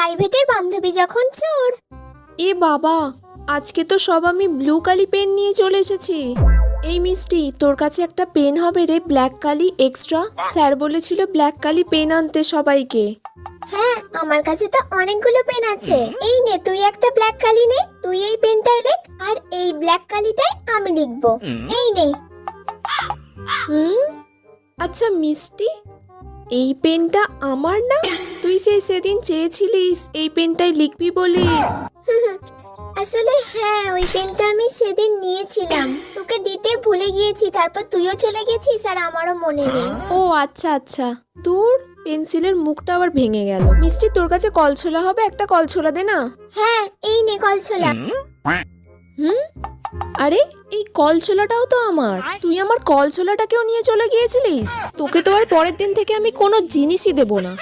প্রাইভেটের বান্ধবী যখন চোর। এ বাবা, আজকে তো সব আমি ব্লু কালি পেন নিয়ে চলে এসেছি। এই মিষ্টি, তোর কাছে একটা পেন হবে রে, ব্ল্যাক কালি এক্সট্রা। স্যার বলেছিল ব্ল্যাক কালি পেন আনতে সবাইকে। হ্যাঁ, আমার কাছে তো অনেকগুলো পেন আছে। এই নে, তুই একটা ব্ল্যাক কালি নে, তুই এই পেনটাই লেখ, আর এই ব্ল্যাক কালিটাই আমি লিখবো। এই নে। আচ্ছা মিষ্টি, এই পেনটা আমার না? তুই সেদিন চেয়েছিলিস এই পেনটাই লিখবি বলে। আসলে হ্যাঁ, ওই পেনটা আমি সেদিন নিয়েছিলাম, তোকে দিতে ভুলে গিয়েছি। তারপর তুইও চলে গেছিস আর আমারও মনে নেই। ও আচ্ছা আচ্ছা, তোর পেন্সিলের মুখটা আবার ভেঙে গেল। মিষ্টি, তোর কাছে কলছোলা হবে? একটা কলছোলা দে না। হ্যাঁ, এই নে কলছোলা। আরে, এই কলছোলাটাও তো আমার। তুই আমার কলছোলাটাকেও নিয়ে চলে গিয়েছিলিস। তোকে তো আর পরের দিন থেকে আমি কোনো জিনিসই দেব না।